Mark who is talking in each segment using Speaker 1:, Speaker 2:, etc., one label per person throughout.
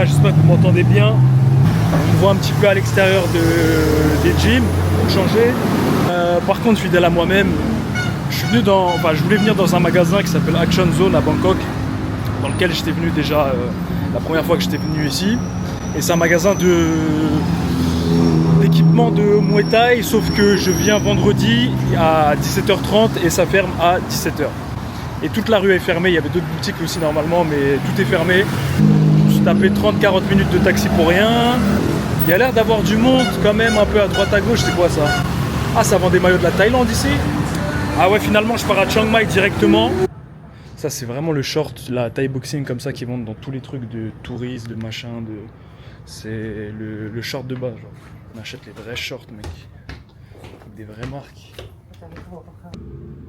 Speaker 1: gars, j'espère que vous m'entendez bien. On me voit un petit peu à l'extérieur des gyms pour changer. Par contre, fidèle à moi-même, je voulais venir dans un magasin qui s'appelle Action Zone à Bangkok, dans lequel j'étais venu déjà la première fois que j'étais venu ici. Et c'est un magasin d'équipement de Muay Thai, sauf que je viens vendredi à 17h30 et ça ferme à 17h. Et toute la rue est fermée, il y avait d'autres boutiques aussi normalement, mais tout est fermé. Je me suis tapé 30-40 minutes de taxi pour rien. Il y a l'air d'avoir du monde quand même un peu à droite à gauche, c'est quoi ça? Ah, ça vend des maillots de la Thaïlande ici? Ah ouais, finalement je pars à Chiang Mai directement. Ça c'est vraiment le short, la Thai boxing comme ça qui vendent dans tous les trucs de touristes, de machin, c'est le short de base, genre. On achète les vrais shorts, mec. Avec des vraies marques.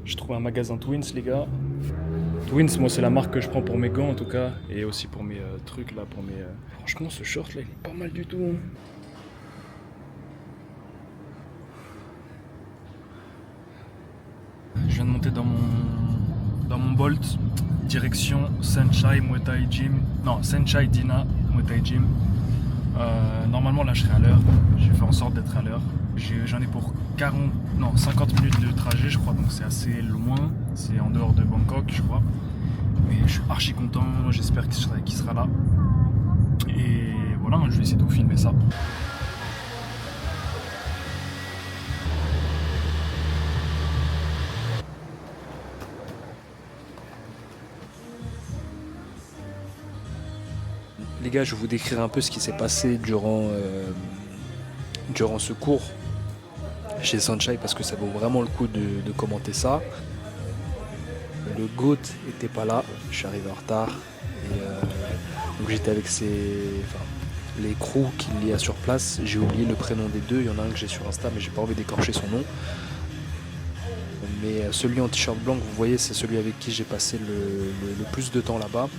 Speaker 1: J'ai trouvé un magasin Twins, les gars. Twins, moi, c'est la marque que je prends pour mes gants, en tout cas. Et aussi pour mes trucs, là, pour mes... Franchement, ce short, là, il est pas mal du tout. Je viens de monter dans mon Bolt. Direction Saenchai Muay Thai Gym. Non, Saenchai Dina Muay Thai Gym. Normalement là je serai à l'heure, j'ai fait en sorte d'être à l'heure. J'en ai pour 50 minutes de trajet je crois, donc c'est assez loin, c'est en dehors de Bangkok je crois. Mais je suis archi content, j'espère qu'il sera là. Et voilà, je vais essayer de vous filmer ça. Les gars, je vais vous décrire un peu ce qui s'est passé durant ce cours chez Saenchai parce que ça vaut vraiment le coup de commenter ça. Le GOAT était pas là, je suis arrivé en retard. Et, donc j'étais avec les crews qu'il y a sur place. J'ai oublié le prénom des deux, il y en a un que j'ai sur Insta mais j'ai pas envie d'écorcher son nom. Mais celui en t-shirt blanc que vous voyez, c'est celui avec qui j'ai passé le plus de temps là-bas.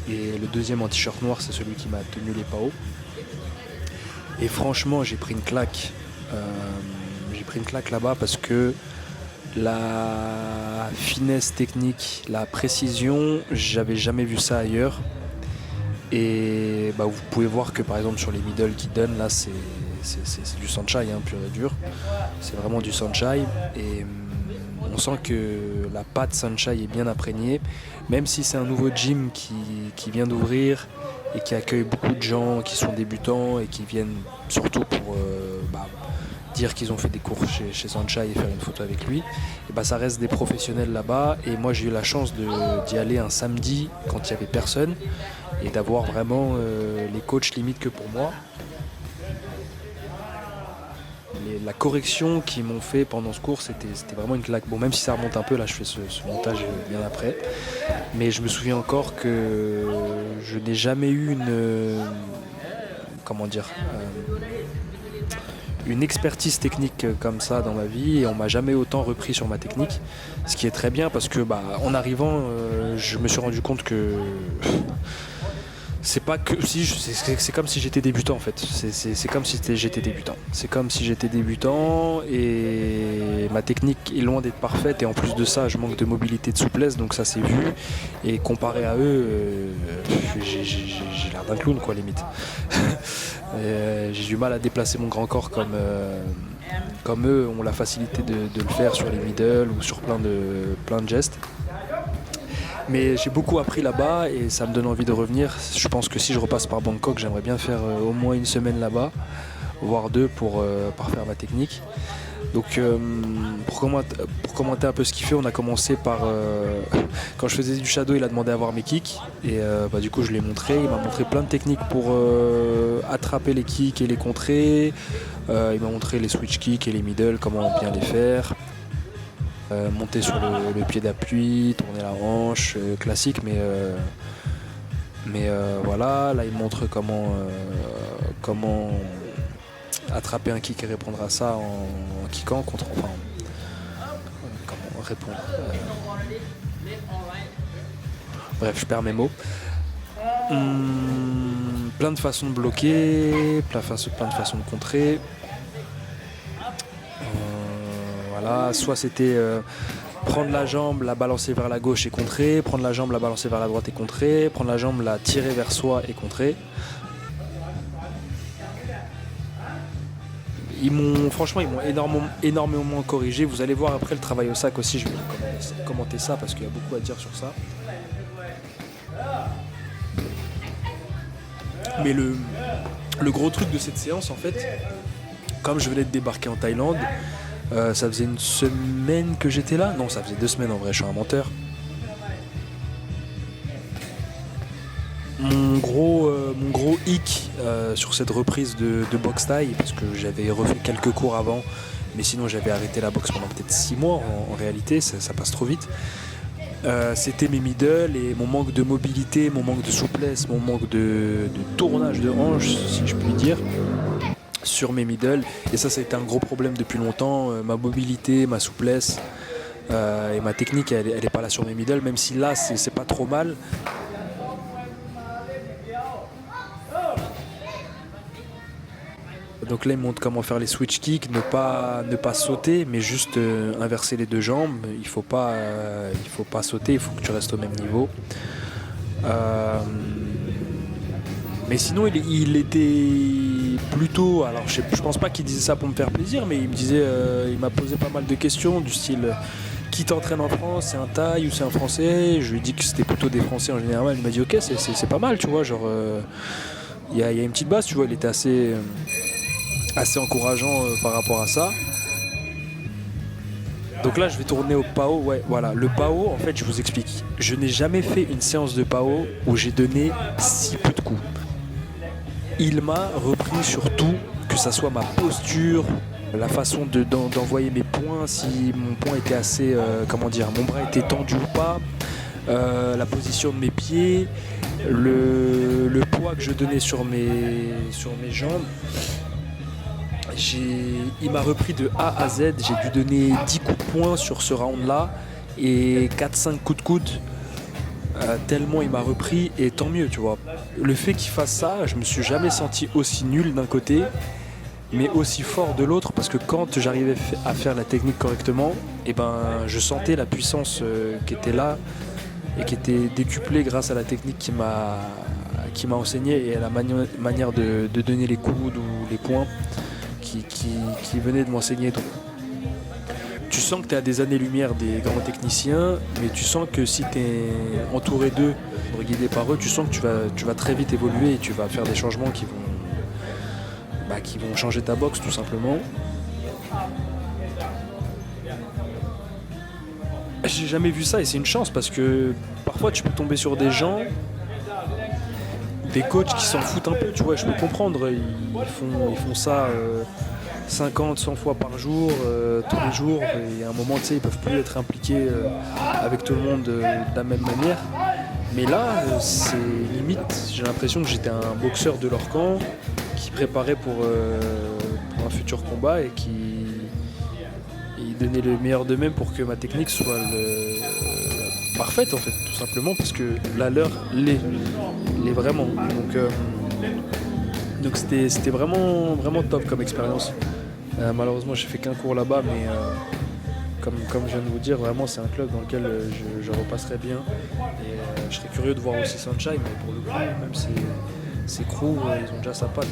Speaker 1: Et le deuxième en t-shirt noir, c'est celui qui m'a tenu les PAO. Et franchement, j'ai pris une claque. Là-bas parce que la finesse technique, la précision, j'avais jamais vu ça ailleurs. Et vous pouvez voir que par exemple sur les middle qu'il donne, là c'est du Saenchai, pur et dur. C'est vraiment du Saenchai. Et on sent que la patte Saenchai est bien imprégnée, même si c'est un nouveau gym qui vient d'ouvrir et qui accueille beaucoup de gens qui sont débutants et qui viennent surtout pour dire qu'ils ont fait des cours chez Saenchai et faire une photo avec lui. Et ça reste des professionnels là-bas. Et moi j'ai eu la chance d'y aller un samedi quand il n'y avait personne et d'avoir vraiment les coachs limite que pour moi. La correction qu'ils m'ont fait pendant ce cours, c'était vraiment une claque. Bon, même si ça remonte un peu, là je fais ce montage bien après. Mais je me souviens encore que je n'ai jamais eu une expertise technique comme ça dans ma vie et on m'a jamais autant repris sur ma technique. Ce qui est très bien parce que en arrivant, je me suis rendu compte que... C'est comme si j'étais débutant en fait. C'est comme si j'étais débutant. C'est comme si j'étais débutant et ma technique est loin d'être parfaite et en plus de ça, je manque de mobilité, de souplesse, donc ça s'est vu. Et comparé à eux, j'ai l'air d'un clown quoi limite. J'ai du mal à déplacer mon grand corps comme eux ont la facilité de le faire sur les middle ou sur plein de gestes. Mais j'ai beaucoup appris là-bas et ça me donne envie de revenir. Je pense que si je repasse par Bangkok, j'aimerais bien faire au moins une semaine là-bas, voire deux pour parfaire ma technique. Donc pour commenter un peu ce qu'il fait, on a commencé par... quand je faisais du shadow, il a demandé à voir mes kicks. Et du coup je l'ai montré. Il m'a montré plein de techniques pour attraper les kicks et les contrer. Il m'a montré les switch kicks et les middle, comment bien les faire. Monter sur le pied d'appui, tourner la hanche, classique, mais voilà, là il montre comment attraper un kick et répondre à ça en kickant comment répondre. Bref, je perds mes mots. Plein de façons de bloquer, plein de façons de contrer. Voilà, soit c'était prendre la jambe, la balancer vers la gauche et contrer, prendre la jambe, la balancer vers la droite et contrer, prendre la jambe, la tirer vers soi et contrer.
Speaker 2: Franchement, ils m'ont énormément corrigé. Vous allez voir après le travail au sac aussi, je vais commenter ça parce qu'il y a beaucoup à dire sur ça. Mais le gros truc de cette séance, en fait, comme je venais de débarquer en Thaïlande, ça faisait une semaine que j'étais là. Non, ça faisait 2 semaines en vrai, je suis un menteur. Mon gros hic sur cette reprise de boxe thaï, parce que j'avais refait quelques cours avant, mais sinon j'avais arrêté la boxe pendant peut-être 6 mois en réalité, ça passe trop vite. C'était mes middle et mon manque de mobilité, mon manque de souplesse, mon manque de tournage de hanche, si je puis dire, sur mes middle. Et ça a été un gros problème depuis longtemps. Ma mobilité, ma souplesse et ma technique, elle est pas là sur mes middle, même si là c'est pas trop mal. Donc là, il montre comment faire les switch kicks, ne pas sauter, mais juste inverser les deux jambes. Il faut pas sauter, il faut que tu restes au même niveau. Mais sinon, il était plutôt... Alors, je pense pas qu'il disait ça pour me faire plaisir, mais il m'a posé pas mal de questions du style... Qui t'entraîne en France, c'est un Thaï ou c'est un Français? Je lui ai dit que c'était plutôt des Français en général. Il m'a dit ok, c'est pas mal, tu vois, genre... Il y a une petite base, tu vois, il était assez encourageant par rapport à ça. Donc là je vais tourner au PAO. Ouais, voilà, le PAO, en fait je vous explique, je n'ai jamais fait une séance de PAO où j'ai donné si peu de coups. Il m'a repris sur tout, que ça soit ma posture, la façon d'envoyer mes poings, si mon poing était assez, mon bras était tendu ou pas, la position de mes pieds, le poids que je donnais sur mes jambes. Il m'a repris de A à Z, j'ai dû donner 10 coups de poing sur ce round-là et 4-5 coups de coude, tellement il m'a repris, et tant mieux, tu vois. Le fait qu'il fasse ça, je me suis jamais senti aussi nul d'un côté, mais aussi fort de l'autre, parce que quand j'arrivais à faire la technique correctement, je sentais la puissance qui était là et qui était décuplée grâce à la technique qui m'a enseigné et à la manière de donner les coudes ou les points qui venait de m'enseigner. Donc, tu sens que tu es à des années-lumière des grands techniciens, mais tu sens que si tu es entouré d'eux, guidé par eux, tu sens que tu vas très vite évoluer et tu vas faire des changements qui vont changer ta boxe tout simplement. J'ai jamais vu ça et c'est une chance parce que parfois tu peux tomber sur des gens, des coachs qui s'en foutent un peu, tu vois, je peux comprendre, ils font ça 50, 100 fois par jour, tous les jours, et à un moment, tu sais, ils peuvent plus être impliqués avec tout le monde de la même manière. Mais là, c'est limite, j'ai l'impression que j'étais un boxeur de leur camp qui préparait pour un futur combat et qui donnait le meilleur d'eux-mêmes pour que ma technique soit parfaite, en fait, tout simplement, parce que la leur l'est vraiment. Donc c'était vraiment top comme expérience. Malheureusement j'ai fait qu'un cours là-bas, mais comme je viens de vous dire, vraiment c'est un club dans lequel je repasserai bien, et je serais curieux de voir aussi Sunshine, mais pour le coup même ces crews ils ont déjà sa patte,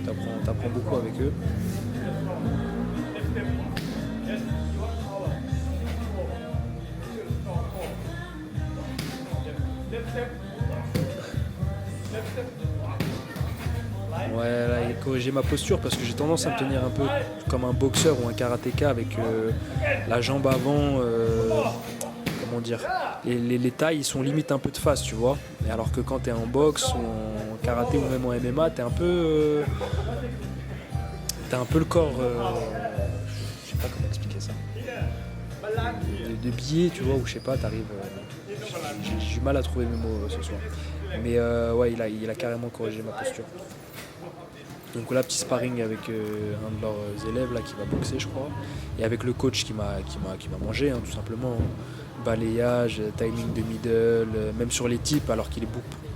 Speaker 2: donc t'apprends beaucoup avec eux. Ouais, là, il corrigeait ma posture parce que j'ai tendance à me tenir un peu comme un boxeur ou un karatéka avec la jambe avant, comment dire, les tailles ils sont limite un peu de face, tu vois. Et alors que quand t'es en boxe ou en karaté ou même en MMA, t'as un peu le corps, je sais pas comment expliquer ça, de biais, tu vois, ou je sais pas, t'arrives, j'ai du mal à trouver mes mots ce soir. Mais ouais, il a carrément corrigé ma posture. Donc là, petit sparring avec un de leurs élèves là, qui va boxer, je crois, et avec le coach qui m'a mangé, tout simplement. Balayage, timing de middle, même sur les types, alors qu'il est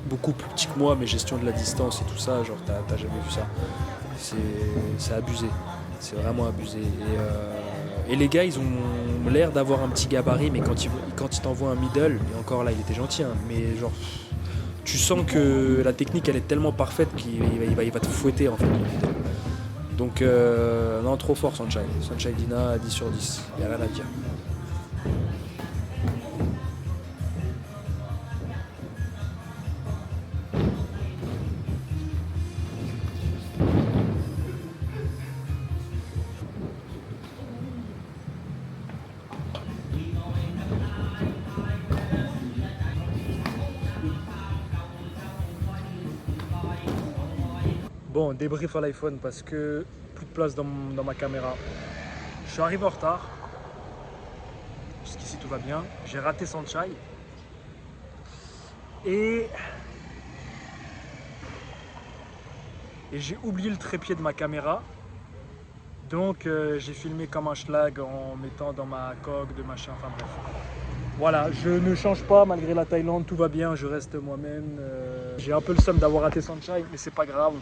Speaker 2: beaucoup plus petit que moi, mais gestion de la distance et tout ça, genre t'as jamais vu ça. C'est abusé, c'est vraiment abusé. Et les gars, ils ont l'air d'avoir un petit gabarit, mais quand ils t'envoient un middle, et encore là, il était gentil, mais genre... Tu sens que la technique elle est tellement parfaite qu'il va te fouetter en fait. Donc, non, trop fort Sunshine. Sunshine Dina, 10 sur 10. Il n'y a rien à dire.
Speaker 1: Bon, débrief à l'iPhone parce que plus de place dans ma caméra. Je suis arrivé en retard. Jusqu'ici tout va bien. J'ai raté Sunshine. Et j'ai oublié le trépied de ma caméra. Donc j'ai filmé comme un schlag en mettant dans ma coque de machin, enfin bref. Voilà, je ne change pas malgré la Thaïlande, tout va bien, je reste moi-même. J'ai un peu le seum d'avoir raté Sunshine, mais c'est pas grave.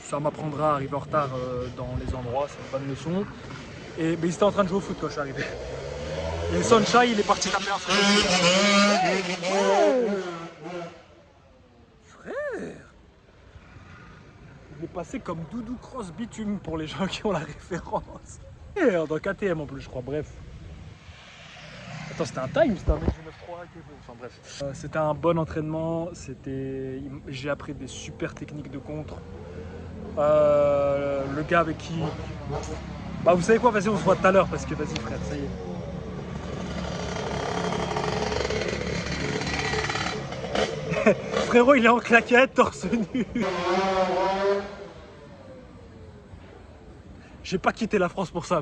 Speaker 1: Ça m'apprendra à arriver en retard dans les endroits, c'est une bonne leçon. Et mais il était en train de jouer au foot quand je suis arrivé. Et Sunshine, il est parti taper un frère. Frère, il est passé comme Doudou Cross Bitume pour les gens qui ont la référence. Dans KTM en plus, je crois, bref. Attends, c'était un time, c'était un mec du 9-3, enfin bref. C'était un bon entraînement, j'ai appris des super techniques de contre. Le gars avec qui... Bah vous savez quoi, vas-y on se voit tout à l'heure parce que vas-y frère, ça y est. Frérot il est en claquette, torse nu. J'ai pas quitté la France pour ça.